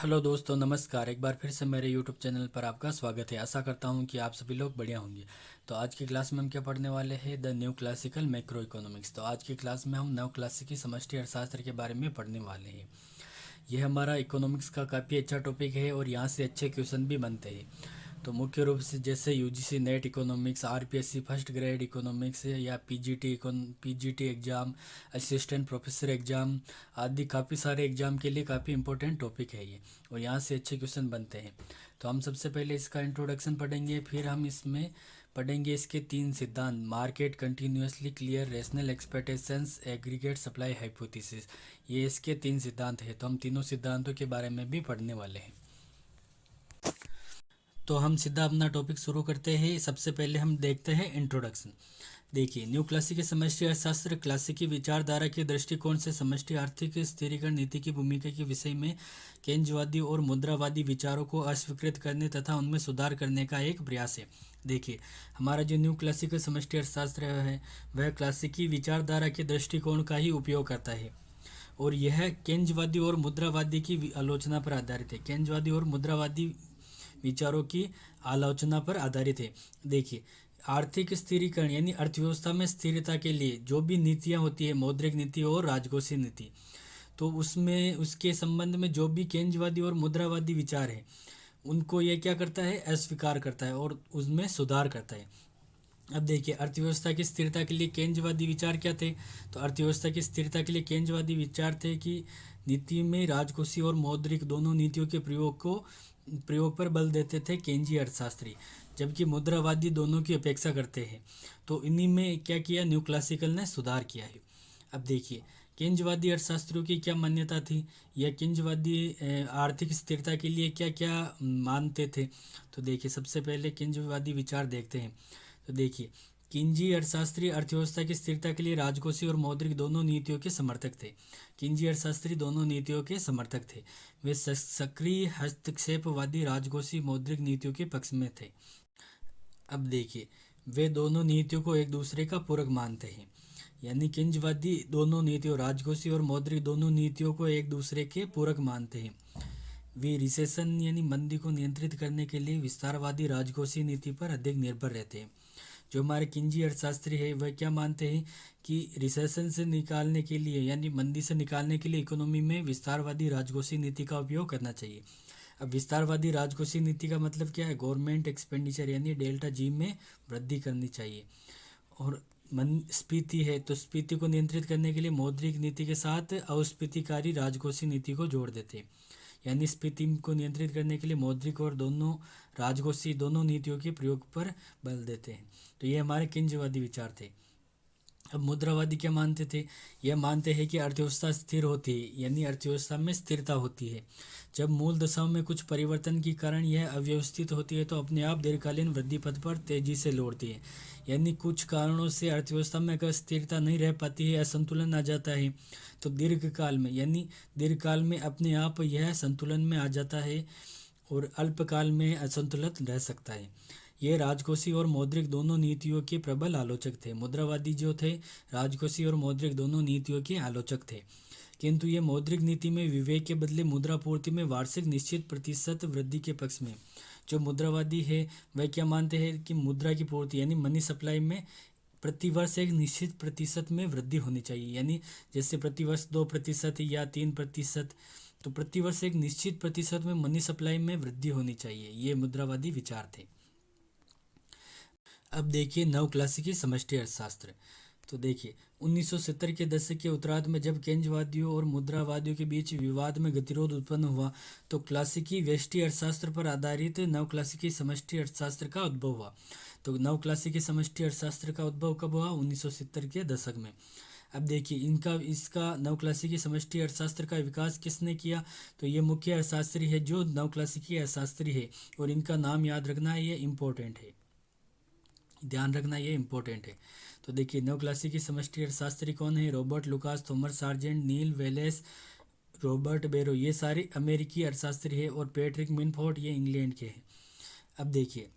Hello दोस्तों, नमस्कार। एक बार फिर से मेरे यूट्यूब चैनल पर आपका स्वागत है। आशा करता हूं कि आप सभी लोग बढ़िया होंगे। तो आज की क्लास में हम क्या पढ़ने वाले हैं, the new classical macro economics. तो आज की क्लास में हम नव क्लासिकी समष्टि अर्थशास्त्र के बारे में पढ़ने वाले हैं। यह हमारा इकोनॉमिक्स का काफ़ी अच्छा टॉपिक है और यहाँ से अच्छे क्वेश्चन भी बनते हैं। तो मुख्य रूप से जैसे UGC NET economics, RPSC first grade economics या PGT exam, assistant professor exam आदि काफ़ी सारे एग्ज़ाम के लिए काफ़ी इंपॉर्टेंट टॉपिक है ये, और यहाँ से अच्छे क्वेश्चन बनते हैं। तो हम सबसे पहले इसका इंट्रोडक्शन पढ़ेंगे, फिर हम इसमें पढ़ेंगे इसके तीन सिद्धांत: market, continuously clear, rational expectations, aggregate supply hypothesis. ये इसके तीन सिद्धांत हैं। तो हम तीनों सिद्धांतों के बारे में भी पढ़ने वाले हैं। तो हम सीधा अपना टॉपिक शुरू करते हैं। सबसे पहले हम देखते हैं इंट्रोडक्शन। देखिए, न्यू क्लासिकी समष्टि अर्थशास्त्र क्लासिकी विचारधारा के दृष्टिकोण से समष्टि आर्थिक स्थिरीकरण नीति की भूमिका के विषय में केंद्रवादी और मुद्रावादी विचारों को अस्वीकृत करने तथा उनमें सुधार करने का एक प्रयास है। देखिए, हमारा जो न्यू क्लासिकल समष्टि अर्थशास्त्र है वह क्लासिकी विचारधारा के दृष्टिकोण का ही उपयोग करता है, और यह केंद्रवादी और मुद्रावादी की आलोचना पर आधारित है। केंद्रवादी और मुद्रावादी विचारों की आलोचना पर आधारित है। देखिए, आर्थिक स्थिरीकरण यानी अर्थव्यवस्था में स्थिरता के लिए जो भी नीतियाँ होती है, मौद्रिक नीति और राजकोषीय नीति, तो उसमें उसके संबंध में जो भी केंद्रवादी और मुद्रावादी विचार है उनको ये क्या करता है, अस्वीकार करता है और उसमें सुधार करता है। अब देखिए, अर्थव्यवस्था की स्थिरता के लिए केंद्रवादी विचार क्या थे। तो अर्थव्यवस्था की स्थिरता के लिए केंद्रवादी विचार थे कि नीति में राजकोषीय और मौद्रिक दोनों नीतियों के प्रयोग पर बल देते थे केंद्रीय अर्थशास्त्री, जबकि मुद्रावादी दोनों की अपेक्षा करते हैं। तो इन्हीं में क्या किया, न्यू क्लासिकल ने सुधार किया है। अब देखिए, केंद्रवादी अर्थशास्त्रियों की क्या मान्यता थी, या केंद्रवादी आर्थिक स्थिरता के लिए क्या क्या मानते थे। तो देखिए, सबसे पहले केंद्रवादी विचार देखते हैं। तो देखिए, केंद्रीय अर्थशास्त्री अर्थव्यवस्था की स्थिरता के लिए राजकोषीय और मौद्रिक दोनों नीतियों के समर्थक थे। केंद्रीय अर्थशास्त्री दोनों नीतियों के समर्थक थे। वे सक्रिय हस्तक्षेपवादी राजकोषीय मौद्रिक नीतियों के पक्ष में थे। अब देखिए, वे दोनों नीतियों को एक दूसरे का पूरक मानते हैं, यानी केंद्रवादी दोनों नीतियों, राजकोषीय और मौद्रिक दोनों नीतियों को एक दूसरे के पूरक मानते हैं। वे रिसेशन यानी मंदी को नियंत्रित करने के लिए विस्तारवादी राजकोषीय नीति पर अधिक निर्भर रहते हैं। जो हमारे केंद्रीय अर्थशास्त्री है वह क्या मानते हैं कि रिसेशन से निकालने के लिए यानी मंदी से निकालने के लिए इकोनॉमी में विस्तारवादी राजकोषीय नीति का उपयोग करना चाहिए। अब विस्तारवादी राजकोषीय नीति का मतलब क्या है, गवर्नमेंट एक्सपेंडिचर यानी डेल्टा जी में वृद्धि करनी चाहिए। और स्फीति है तो स्फीति को नियंत्रित करने के लिए मौद्रिक नीति के साथ अस्फीतिकारी राजकोषीय नीति को जोड़ देते हैं, यानी स्फीति को नियंत्रित करने के लिए मौद्रिक और दोनों राजकोषीय दोनों नीतियों के प्रयोग पर बल देते हैं। तो ये हमारे केंद्रवादी विचार थे। अब मुद्रावादी क्या मानते थे, यह मानते हैं कि अर्थव्यवस्था स्थिर होती है, यानी अर्थव्यवस्था में स्थिरता होती है जब मूल दशाओं में कुछ परिवर्तन के कारण यह अव्यवस्थित होती है, तो अपने आप दीर्घकालीन वृद्धि पथ पर तेजी से लौटती है। यानी कुछ कारणों से अर्थव्यवस्था में अगर स्थिरता नहीं रह पाती है, असंतुलन आ जाता है, तो दीर्घकाल में यानी दीर्घकाल में अपने आप यह संतुलन में आ जाता है और अल्पकाल में असंतुलित रह सकता है। ये राजकोषीय और मौद्रिक दोनों नीतियों के प्रबल आलोचक थे। मुद्रावादी जो थे राजकोषीय और मौद्रिक दोनों नीतियों के आलोचक थे, किंतु ये मौद्रिक नीति में विवेक के बदले मुद्रा पूर्ति में वार्षिक निश्चित प्रतिशत वृद्धि के पक्ष में। जो मुद्रावादी है वह क्या मानते हैं कि मुद्रा की पूर्ति यानी मनी सप्लाई में प्रतिवर्ष एक निश्चित प्रतिशत में वृद्धि होनी चाहिए, यानी जैसे प्रतिवर्ष 2% या 3%, तो प्रतिवर्ष एक निश्चित प्रतिशत में मनी सप्लाई में वृद्धि होनी चाहिए। ये मुद्रावादी विचार थे। अब देखिए, नव क्लासिकी समष्टि अर्थशास्त्र। तो देखिए, 1970 के दशक के उत्तरार्ध में जब केंद्रवादियों और मुद्रावादियों के बीच विवाद में गतिरोध उत्पन्न हुआ, तो क्लासिकी व्यष्टि अर्थशास्त्र पर आधारित नव क्लासिकी समष्टि अर्थशास्त्र का उद्भव हुआ। तो नव क्लासिकी समष्टि अर्थशास्त्र का उद्भव कब हुआ, 1970 के दशक में। अब देखिए, इसका नव क्लासिकी समष्टि अर्थशास्त्र का विकास किसने किया। तो ये मुख्य अर्थशास्त्री है जो नव क्लासिकी अर्थशास्त्री है, और इनका नाम याद रखना है, ये इम्पोर्टेंट है, ध्यान रखना ये इम्पोर्टेंट है। तो देखिए, नव क्लासिकी समष्टि अर्थशास्त्री कौन है, रॉबर्ट लुकास, थॉमस सार्जेंट, नील वेलेस, रॉबर्ट बेरो, ये सारे अमेरिकी अर्थशास्त्री है, और पैट्रिक मिनफोर्ड ये इंग्लैंड के हैं। अब देखिए,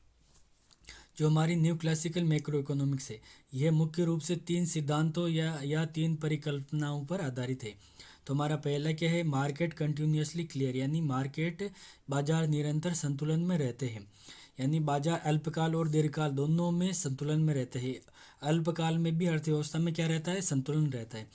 जो हमारी न्यू क्लासिकल मैक्रो इकोनॉमिक्स है, यह मुख्य रूप से तीन सिद्धांतों या तीन परिकल्पनाओं पर आधारित है। तो हमारा पहला क्या है, मार्केट कंटिन्यूसली क्लियर, यानी मार्केट बाजार निरंतर संतुलन में रहते हैं, यानी बाजार अल्पकाल और दीर्घकाल दोनों में संतुलन में रहते हैं। अल्पकाल में भी अर्थव्यवस्था में क्या रहता है, संतुलन रहता है।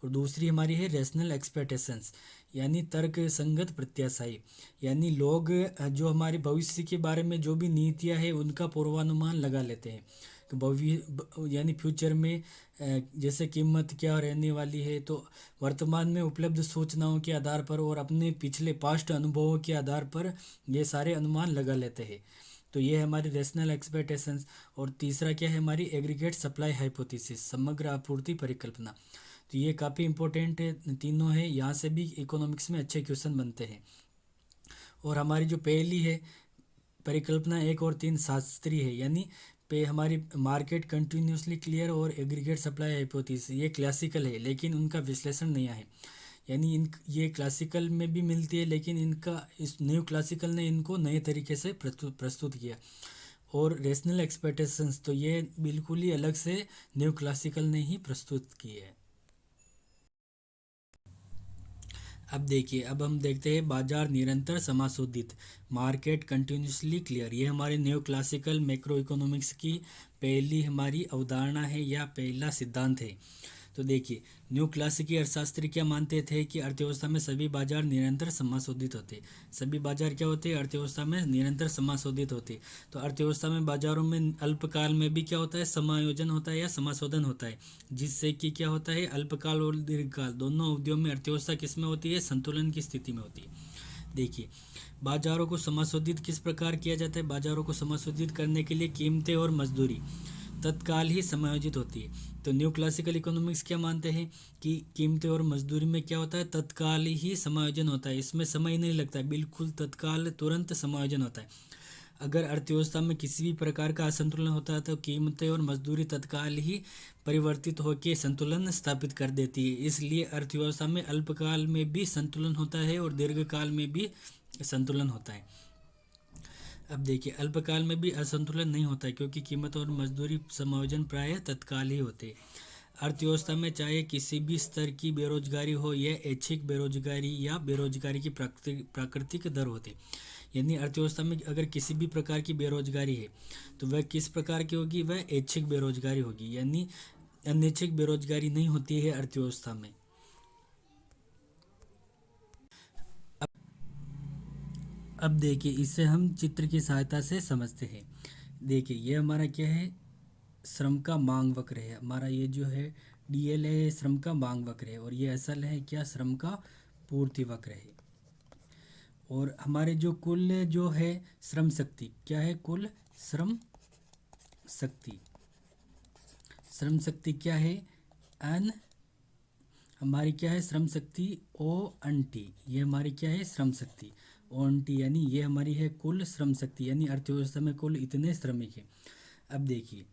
और दूसरी हमारी है रेशनल एक्सपेक्टेशंस, यानी तर्क संगत प्रत्याशाएं, यानी लोग जो हमारे भविष्य के बारे में जो भी नीतियां हैं उनका पूर्वानुमान लगा लेते हैं। तो यानी फ्यूचर में जैसे कीमत क्या रहने वाली है, तो वर्तमान में उपलब्ध सूचनाओं के आधार पर और अपने पिछले पास्ट अनुभवों के आधार पर ये सारे अनुमान लगा लेते हैं। तो ये है हमारी रेशनल एक्सपेक्टेशंस। और तीसरा क्या है, हमारी एग्रीगेट सप्लाई हाइपोथेसिस, समग्र आपूर्ति परिकल्पना। तो ये काफ़ी इंपॉर्टेंट है, तीनों है, यहाँ से भी इकोनॉमिक्स में अच्छे क्वेश्चन बनते हैं। और हमारी जो पहली है परिकल्पना 1 और 3 शास्त्रीय है, यानी पे हमारी मार्केट कंटिन्यूसली क्लियर और एग्रीगेट सप्लाई हाइपोथेसिस ये क्लासिकल है, लेकिन उनका विश्लेषण नया है, यानी ये क्लासिकल में भी मिलती है, लेकिन इनका इस न्यू क्लासिकल ने इनको नए तरीके से प्रस्तुत किया। और रेशनल एक्सपेक्टेशंस तो ये बिल्कुल ही अलग से न्यू क्लासिकल ने ही प्रस्तुत की है। अब देखिए, अब हम देखते हैं बाजार निरंतर समाशोधित, मार्केट कंटिन्यूसली क्लियर। ये हमारे न्यू क्लासिकल मैक्रो इकोनॉमिक्स की पहली हमारी अवधारणा है या पहला सिद्धांत है। तो देखिए, न्यू क्लासिकी अर्थशास्त्री क्या मानते थे कि अर्थव्यवस्था में सभी बाजार निरंतर समाशोधित होते। सभी बाजार क्या होते हैं, अर्थव्यवस्था में निरंतर समाशोधित होते। तो अर्थव्यवस्था में बाजारों में अल्पकाल में भी क्या होता है, समायोजन होता है या समाशोधन होता है, जिससे कि क्या होता है, अल्पकाल और दीर्घकाल दोनों अवधियों में अर्थव्यवस्था किस में होती है, संतुलन की स्थिति में होती है। देखिए, बाजारों को समाशोधित किस प्रकार किया जाता है। बाजारों को समाशोधित करने के लिए कीमतें और मजदूरी तत्काल ही समायोजित होती है। तो न्यू क्लासिकल इकोनॉमिक्स क्या मानते हैं कि कीमतें और मजदूरी में क्या होता है, तत्काल ही समायोजन होता है, इसमें समय नहीं लगता है, बिल्कुल तत्काल तुरंत समायोजन होता है। अगर अर्थव्यवस्था में किसी भी प्रकार का असंतुलन होता है तो कीमतें और मजदूरी तत्काल ही परिवर्तित होकर संतुलन स्थापित कर देती है। इसलिए अर्थव्यवस्था में अल्पकाल में भी संतुलन होता है और दीर्घकाल में भी संतुलन होता है। अब देखिए, अल्पकाल में भी असंतुलन नहीं होता है, क्योंकि कीमत और मजदूरी समायोजन प्रायः तत्काल ही होते हैं। अर्थव्यवस्था में चाहे किसी भी स्तर की बेरोजगारी हो, यह ऐच्छिक बेरोजगारी या बेरोजगारी की प्राकृतिक दर होती, यानी अर्थव्यवस्था में अगर किसी भी प्रकार की बेरोजगारी है तो वह किस प्रकार की होगी, वह ऐच्छिक बेरोजगारी होगी, यानी अनैच्छिक बेरोजगारी नहीं होती है अर्थव्यवस्था में। अब देखिए, इसे हम चित्र की सहायता से समझते हैं। देखिए, ये हमारा क्या है, श्रम का मांग वक्र है। हमारा ये जो है डीएल है, श्रम का मांग वक्र है, और ये असल है क्या, श्रम का पूर्ति वक्र है। और हमारे जो कुल जो है श्रम शक्ति क्या है, कुल श्रम शक्ति, श्रम शक्ति क्या है, एन, हमारी क्या है Shram Shakti O N T, ये हमारी क्या है Shram Shakti O N T, यानी ये हमारी है कुल श्रम शक्ति, यानी अर्थव्यवस्था में कुल इतने श्रमिक हैं। अब देखिए,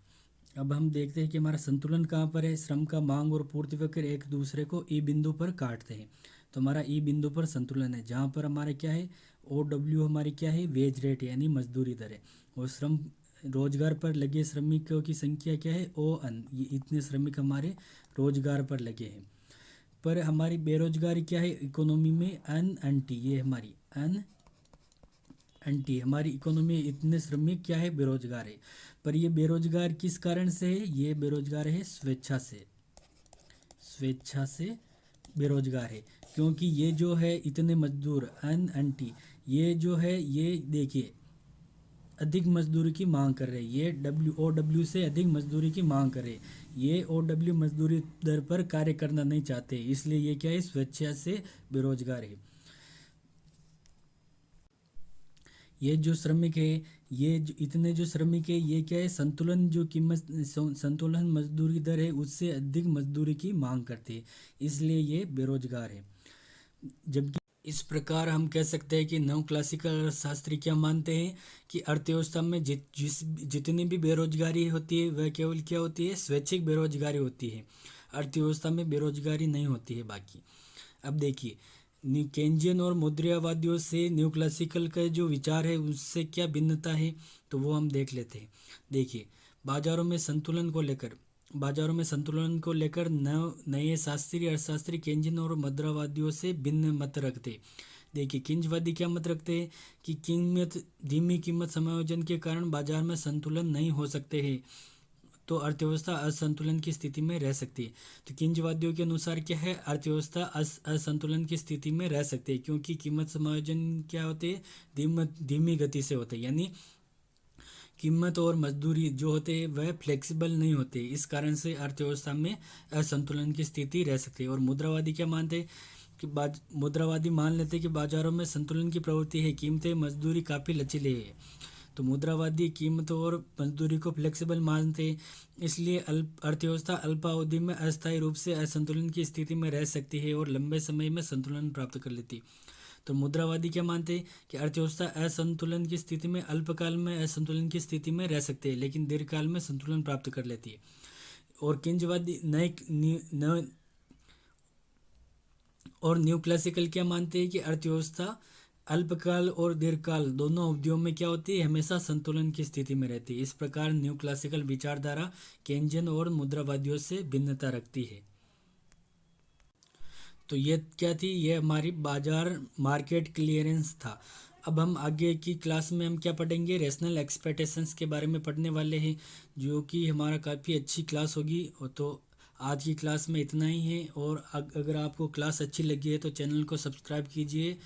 अब हम देखते हैं कि हमारा संतुलन कहाँ पर है। श्रम का मांग और पूर्ति वक्र एक दूसरे को ई बिंदु पर काटते हैं। तो हमारा ई बिंदु पर संतुलन है, जहाँ पर हमारा क्या है, ओ डब्ल्यू हमारी क्या है, वेज रेट यानी मजदूरी दर है, और श्रम रोजगार पर लगे श्रमिकों की संख्या क्या है, ओ एन, ये इतने श्रमिक हमारे रोजगार पर लगे हैं। पर हमारी बेरोजगारी क्या है इकोनॉमी में, एन एन टी, ये हमारी एन एन टी, हमारी इकोनॉमी में इतने श्रमिक क्या है, बेरोजगार है। पर ये बेरोजगार किस कारण से है, ये बेरोजगार है स्वेच्छा से, स्वेच्छा से बेरोजगार है, क्योंकि ये जो है इतने मजदूर एन एन टी, ये जो है ये देखिए अधिक मजदूरी की मांग कर रहे हैं, ये डब्ल्यू से अधिक मजदूरी की मांग कर रहे हैं, ये ओ डब्ल्यू मजदूरी दर पर कार्य करना नहीं चाहते, इसलिए ये क्या है, स्वेच्छा से बेरोजगार है। ये जो श्रमिक है, ये जो इतने जो श्रमिक है, ये क्या है, संतुलन जो कीमत संतुलन मजदूरी दर है उससे अधिक मजदूरी की मांग करते हैं, इसलिए ये बेरोजगार है। जबकि इस प्रकार हम कह सकते हैं कि नव क्लासिकल अर्थशास्त्री क्या मानते हैं कि अर्थव्यवस्था में जितनी भी बेरोजगारी होती है वह केवल क्या होती है, स्वैच्छिक बेरोजगारी होती है, अर्थव्यवस्था में बेरोजगारी नहीं होती है बाकी। अब देखिए, केंजियन और मौद्रियावादियों से न्यू क्लासिकल का जो विचार है उससे क्या भिन्नता है, तो वो हम देख लेते हैं। देखिए, बाजारों में संतुलन को लेकर बाजारों में संतुलन को लेकर नए शास्त्रीय अर्थशास्त्री केंजिन और मुद्रावादियों से भिन्न मत रखते। देखिए, किंजवादी क्या मत रखते हैं कि कीमत धीमी कीमत समायोजन के कारण बाजार में संतुलन नहीं हो सकते हैं, तो अर्थव्यवस्था असंतुलन की स्थिति में रह सकती है। तो किंजवादियों के अनुसार क्या है, अर्थव्यवस्था असंतुलन की स्थिति में रह सकती है, क्योंकि कीमत समायोजन क्या होते हैं, धीमी गति से होते हैं, यानी कीमत और मजदूरी जो होते हैं वह फ्लेक्सिबल नहीं होते, इस कारण से अर्थव्यवस्था में असंतुलन की स्थिति रह सकती है। और मुद्रावादी क्या मानते हैं कि मुद्रावादी मान लेते हैं कि बाजारों में संतुलन की प्रवृत्ति है, कीमतें मजदूरी काफ़ी लचीले है। तो मुद्रावादी कीमतों और मजदूरी को फ्लेक्सिबल मानते हैं, इसलिए अर्थव्यवस्था अल्पावधि में अस्थायी रूप से असंतुलन की स्थिति में रह सकती है और लंबे समय में संतुलन प्राप्त कर लेती है। तो मुद्रावादी क्या मानते हैं कि अर्थव्यवस्था असंतुलन की स्थिति में अल्पकाल में असंतुलन की स्थिति में रह सकते हैं, लेकिन दीर्घकाल में संतुलन प्राप्त कर लेती है। और किंजवादी न्यू क्लासिकल क्या मानते हैं कि अर्थव्यवस्था अल्पकाल और दीर्घकाल दोनों अवधियों में क्या होती है, हमेशा संतुलन की स्थिति में रहती है। इस प्रकार न्यू क्लासिकल विचारधारा केंजियन और मुद्रावादियों से भिन्नता रखती है। तो ये क्या थी, ये हमारी बाजार मार्केट क्लियरेंस था। अब हम आगे की क्लास में हम क्या पढ़ेंगे, रेशनल एक्सपेक्टेशंस के बारे में पढ़ने वाले हैं, जो कि हमारा काफ़ी अच्छी क्लास होगी। तो आज की क्लास में इतना ही है, और अगर आपको क्लास अच्छी लगी है तो चैनल को सब्सक्राइब कीजिए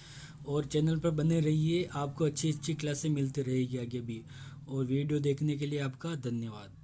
और चैनल पर बने रहिए, आपको अच्छी अच्छी क्लासें मिलती रहेगी आगे भी। और वीडियो देखने के लिए आपका धन्यवाद।